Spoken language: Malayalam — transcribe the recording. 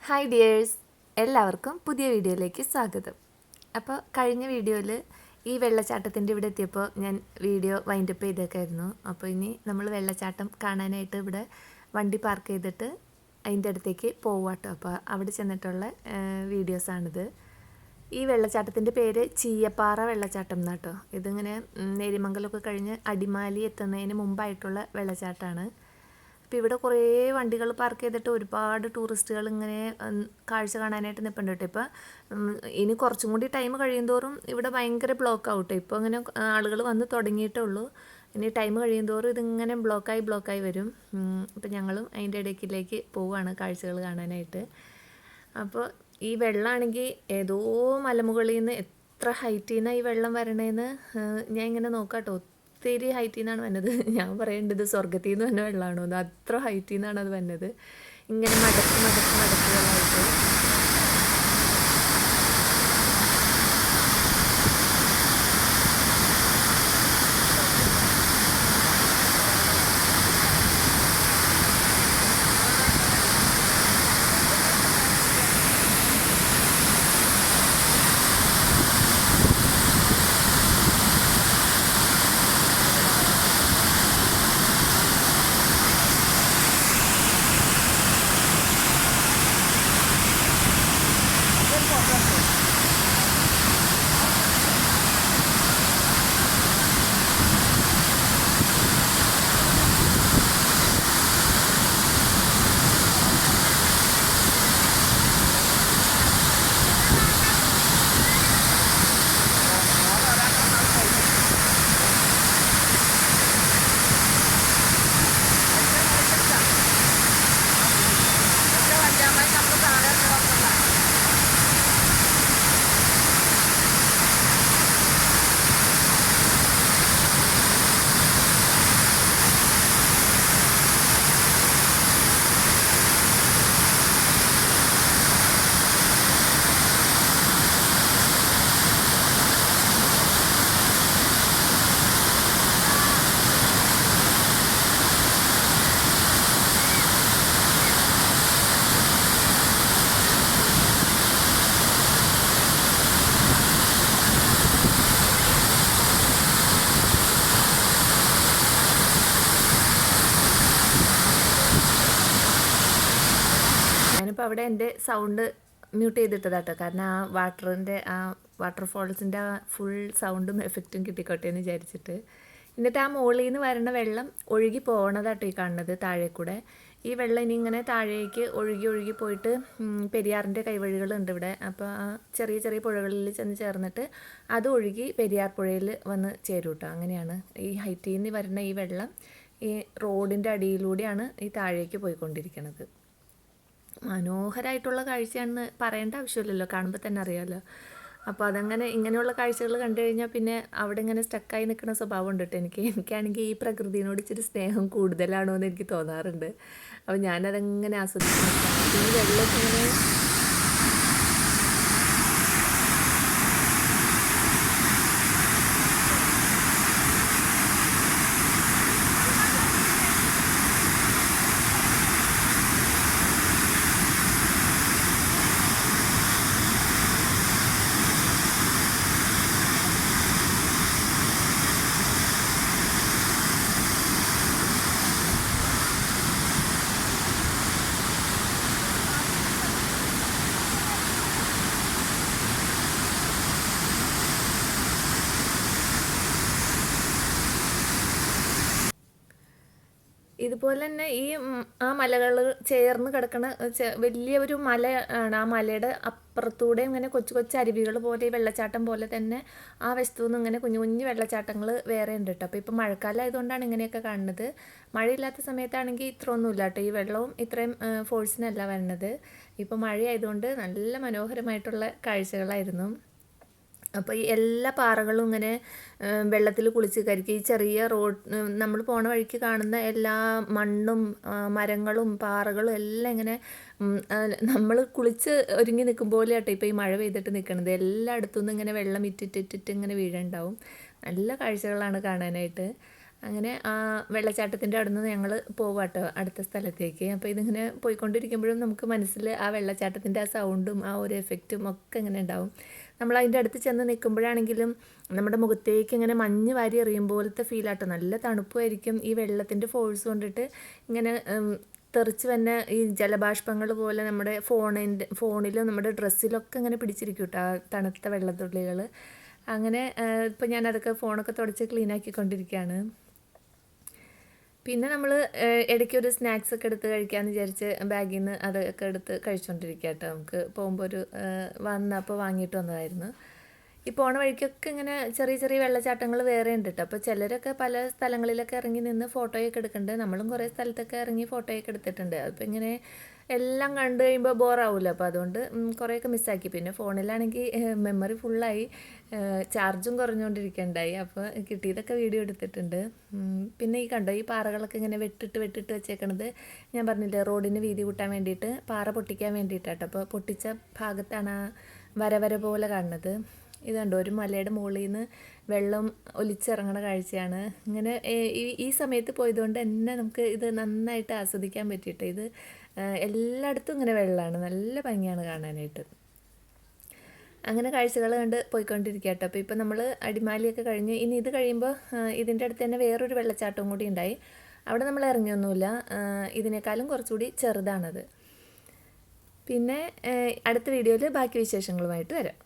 ഹായ് ഡിയേഴ്സ്, എല്ലാവർക്കും പുതിയ വീഡിയോയിലേക്ക് സ്വാഗതം. അപ്പോൾ കഴിഞ്ഞ വീഡിയോയിൽ ഈ വെള്ളച്ചാട്ടത്തിൻ്റെ ഇവിടെ എത്തിയപ്പോൾ ഞാൻ വീഡിയോ വൈൻഡപ്പ് ചെയ്തേക്കായിരുന്നു. അപ്പോൾ ഇനി നമ്മൾ വെള്ളച്ചാട്ടം കാണാനായിട്ട് ഇവിടെ വണ്ടി പാർക്ക് ചെയ്തിട്ട് അതിൻ്റെ അടുത്തേക്ക് പോവാട്ടോ. അപ്പോൾ അവിടെ ചെന്നിട്ടുള്ള വീഡിയോസാണിത്. ഈ വെള്ളച്ചാട്ടത്തിൻ്റെ പേര് ചീയപ്പാറ വെള്ളച്ചാട്ടം എന്നാട്ടോ. ഇതിങ്ങനെ നേരിമംഗലമൊക്കെ കഴിഞ്ഞ് അടിമാലി എത്തുന്നതിന് മുമ്പായിട്ടുള്ള വെള്ളച്ചാട്ടമാണ്. അപ്പോൾ ഇവിടെ കുറേ വണ്ടികൾ പാർക്ക് ചെയ്തിട്ട് ഒരുപാട് ടൂറിസ്റ്റുകൾ ഇങ്ങനെ കാഴ്ച കാണാനായിട്ട് നിൽപ്പുണ്ട് കേട്ടോ. ഇപ്പം ഇനി കുറച്ചും കൂടി ടൈം കഴിയുന്തോറും ഇവിടെ ഭയങ്കര ബ്ലോക്ക് ആവട്ടെ. ഇപ്പോൾ ഇങ്ങനെ ആളുകൾ വന്ന് തുടങ്ങിയിട്ടേ ഉള്ളൂ. ഇനി ടൈം കഴിയുന്തോറും ഇതിങ്ങനെ ബ്ലോക്കായി വരും. അപ്പോൾ ഞങ്ങളും അതിൻ്റെ ഇടയ്ക്കിലേക്ക് പോവുകയാണ് കാഴ്ചകൾ കാണാനായിട്ട്. അപ്പോൾ ഈ വെള്ളമാണെങ്കിൽ ഏതോ മലമുകളിൽ നിന്ന് എത്ര ഹൈറ്റിൽ നിന്നാണ് ഈ വെള്ളം വരണേന്ന് ഞാൻ ഇങ്ങനെ നോക്കാം കേട്ടോ. ഒത്തിരി ഹൈറ്റിൽ നിന്നാണ് വന്നത്. ഞാൻ പറയേണ്ടത് സ്വർഗത്തിൽ നിന്ന് തന്നെ വെള്ളമാണോ എന്ന്, അത്ര ഹൈറ്റിൽ നിന്നാണ് അത് വന്നത്. ഇങ്ങനെ മടക്ക് വെള്ളമായിട്ട്. ഞാനിപ്പോൾ അവിടെ എൻ്റെ സൗണ്ട് മ്യൂട്ട് ചെയ്തിട്ടതാട്ടോ. കാരണം ആ വാട്ടർഫോൾസിൻ്റെ ആ ഫുൾ സൗണ്ടും എഫക്റ്റും കിട്ടിക്കോട്ടെ എന്ന് വിചാരിച്ചിട്ട്. എന്നിട്ട് ആ മുകളിൽ നിന്ന് വരുന്ന വെള്ളം ഒഴുകി പോകണതാട്ടോ ഈ കാണുന്നത് താഴെ കൂടെ. ഈ വെള്ളം ഇനി ഇങ്ങനെ താഴേക്ക് ഒഴുകി പോയിട്ട് പെരിയാറിൻ്റെ കൈവഴികളുണ്ട് ഇവിടെ. അപ്പോൾ ആ ചെറിയ പുഴകളിൽ ചെന്ന് ചേർന്നിട്ട് അത് ഒഴുകി പെരിയാർ പുഴയിൽ വന്ന് ചേരും കേട്ടോ. അങ്ങനെയാണ് ഈ ഹൈറ്റിൽ നിന്ന് വരുന്ന ഈ വെള്ളം ഈ റോഡിൻ്റെ അടിയിലൂടെയാണ് ഈ താഴേക്ക് പോയിക്കൊണ്ടിരിക്കുന്നത്. മനോഹരമായിട്ടുള്ള കാഴ്ചയാണെന്ന് പറയേണ്ട ആവശ്യമില്ലല്ലോ, കാണുമ്പോൾ തന്നെ അറിയാമല്ലോ. അപ്പോൾ അതങ്ങനെ ഇങ്ങനെയുള്ള കാഴ്ചകൾ കണ്ടു കഴിഞ്ഞാൽ പിന്നെ അവിടെ ഇങ്ങനെ സ്റ്റക്കായി നിൽക്കുന്ന സ്വഭാവം ഉണ്ട് കേട്ടോ എനിക്കാണെങ്കിൽ ഈ പ്രകൃതിയോട് ഇച്ചിരി സ്നേഹം കൂടുതലാണോ എന്ന് എനിക്ക് തോന്നാറുണ്ട്. അപ്പോൾ ഞാനതങ്ങനെ ആസ്വദിച്ച് ഈ വെള്ളമൊക്കെ ഇങ്ങനെ ഇതുപോലെ തന്നെ ഈ ആ മലകൾ ചേർന്ന് കിടക്കുന്ന വലിയ ഒരു മല ആണ്. ആ മലയുടെ അപ്പുറത്തൂടെ ഇങ്ങനെ കൊച്ചു അരുവികൾ പോലെ ഈ വെള്ളച്ചാട്ടം പോലെ തന്നെ ആ വശത്തു നിന്ന് ഇങ്ങനെ കുഞ്ഞു വെള്ളച്ചാട്ടങ്ങൾ വേറെ ഉണ്ട് കേട്ടോ. അപ്പോൾ ഇപ്പോൾ മഴക്കാലം ആയതുകൊണ്ടാണ് ഇങ്ങനെയൊക്കെ കാണുന്നത്. മഴയില്ലാത്ത സമയത്താണെങ്കിൽ ഇത്ര ഒന്നുമില്ല കേട്ടോ. ഈ വെള്ളവും ഇത്രയും ഫോഴ്സിനല്ല വരുന്നത്. ഇപ്പോൾ മഴയായതുകൊണ്ട് നല്ല മനോഹരമായിട്ടുള്ള കാഴ്ചകളായിരുന്നു. അപ്പോൾ ഈ എല്ലാ പാറകളും ഇങ്ങനെ വെള്ളത്തിൽ കുളിച്ച് കരിക്ക് ഈ ചെറിയ റോഡ് നമ്മൾ പോണ വഴിക്ക് കാണുന്ന എല്ലാ മണ്ണും മരങ്ങളും പാറകളും എല്ലാം ഇങ്ങനെ നമ്മൾ കുളിച്ച് ഒരുങ്ങി നിൽക്കും പോലെ ആട്ടോ ഇപ്പോൾ ഈ മഴ പെയ്തിട്ട് നിൽക്കുന്നത്. എല്ലായിടത്തുനിന്നും ഇങ്ങനെ വെള്ളം ഇറ്റിട്ട് ഇങ്ങനെ വീഴുണ്ടാവും. നല്ല കാഴ്ചകളാണ് കാണാനായിട്ട്. അങ്ങനെ ആ വെള്ളച്ചാട്ടത്തിൻ്റെ അവിടെ നിന്ന് ഞങ്ങൾ പോവാട്ടോ അടുത്ത സ്ഥലത്തേക്ക്. അപ്പോൾ ഇതിങ്ങനെ പോയിക്കൊണ്ടിരിക്കുമ്പോഴും നമുക്ക് മനസ്സിൽ ആ വെള്ളച്ചാട്ടത്തിൻ്റെ ആ സൗണ്ടും ആ ഒരു എഫക്റ്റും ഒക്കെ ഇങ്ങനെ ഉണ്ടാവും. നമ്മൾ അതിൻ്റെ അടുത്ത് ചെന്ന് നിൽക്കുമ്പോഴാണെങ്കിലും നമ്മുടെ മുഖത്തേക്ക് ഇങ്ങനെ മഞ്ഞ് വാരി എറിയും പോലത്തെ ഫീലാട്ടോ. നല്ല തണുപ്പുമായിരിക്കും. ഈ വെള്ളത്തിൻ്റെ ഫോഴ്സ് കൊണ്ടിട്ട് ഇങ്ങനെ തെറിച്ച് തന്നെ ഈ ജലബാഷ്പങ്ങൾ പോലെ നമ്മുടെ ഫോണിലും നമ്മുടെ ഡ്രസ്സിലൊക്കെ ഇങ്ങനെ പിടിച്ചിരിക്കും കേട്ടോ ആ തണുത്ത വെള്ളത്തുള്ളികൾ. അങ്ങനെ ഇപ്പോൾ ഞാനതൊക്കെ ഫോണൊക്കെ തുടച്ച് ക്ലീനാക്കിക്കൊണ്ടിരിക്കുകയാണ്. പിന്നെ നമ്മൾ ഇടയ്ക്ക് ഒരു സ്നാക്സ് ഒക്കെ എടുത്ത് കഴിക്കാമെന്ന് വിചാരിച്ച് ബാഗിൽ നിന്ന് അതൊക്കെ എടുത്ത് കഴിച്ചുകൊണ്ടിരിക്കുക കേട്ടോ. നമുക്ക് പോകുമ്പോൾ വന്നപ്പോൾ വാങ്ങിയിട്ട് വന്നതായിരുന്നു. ഈ പോണ വഴിക്കൊക്കെ ഇങ്ങനെ ചെറിയ ചെറിയ വെള്ളച്ചാട്ടങ്ങൾ വേറെ ഉണ്ട് കേട്ടോ. അപ്പോൾ ചിലരൊക്കെ പല സ്ഥലങ്ങളിലൊക്കെ ഇറങ്ങി നിന്ന് ഫോട്ടോയൊക്കെ എടുക്കുന്നുണ്ട്. നമ്മളും കുറേ സ്ഥലത്തൊക്കെ ഇറങ്ങി ഫോട്ടോയൊക്കെ എടുത്തിട്ടുണ്ട്. അപ്പോൾ ഇങ്ങനെ എല്ലാം കണ്ടു കഴിയുമ്പോൾ ബോറാവില്ല. അപ്പോൾ അതുകൊണ്ട് കുറേയൊക്കെ മിസ്സാക്കി. പിന്നെ ഫോണിലാണെങ്കിൽ മെമ്മറി ഫുള്ളായി, ചാർജും കുറഞ്ഞുകൊണ്ടിരിക്കുകയുണ്ടായി. അപ്പോൾ കിട്ടിയതൊക്കെ വീഡിയോ എടുത്തിട്ടുണ്ട്. പിന്നെ ഈ കണ്ടോ ഈ പാറകളൊക്കെ ഇങ്ങനെ വെട്ടിട്ട് വെച്ചേക്കണത് ഞാൻ പറഞ്ഞില്ലേ റോഡിന് വീതി കൂട്ടാൻ വേണ്ടിയിട്ട്, പാറ പൊട്ടിക്കാൻ വേണ്ടിയിട്ടാട്ടോ. അപ്പോൾ പൊട്ടിച്ച ഭാഗത്താണ് ആ വര പോലെ കാണുന്നത്. ഇത് കണ്ടോ ഒരു മലയുടെ മുകളിൽ നിന്ന് വെള്ളം ഒലിച്ചിറങ്ങണ കാഴ്ചയാണ്. ഇങ്ങനെ ഈ സമയത്ത് പോയതുകൊണ്ട് തന്നെ നമുക്ക് ഇത് നന്നായിട്ട് ആസ്വദിക്കാൻ പറ്റിയിട്ട്. ഇത് എല്ലായിടത്തും ഇങ്ങനെ വെള്ളമാണ്, നല്ല ഭംഗിയാണ് കാണാനായിട്ട്. അങ്ങനെ കാഴ്ചകൾ കണ്ട് പോയിക്കൊണ്ടിരിക്കുക കേട്ടോ. അപ്പോൾ ഇപ്പോൾ നമ്മൾ അടിമാലിയൊക്കെ കഴിഞ്ഞ് ഇനി ഇത് കഴിയുമ്പോൾ ഇതിൻ്റെ അടുത്ത് തന്നെ വേറൊരു വെള്ളച്ചാട്ടവും കൂടി ഉണ്ടായി. അവിടെ നമ്മൾ ഇറങ്ങിയൊന്നുമില്ല, ഇതിനേക്കാളും കുറച്ചുകൂടി ചെറുതാണത്. പിന്നെ അടുത്ത വീഡിയോയിൽ ബാക്കി വിശേഷങ്ങളുമായിട്ട് വരാം.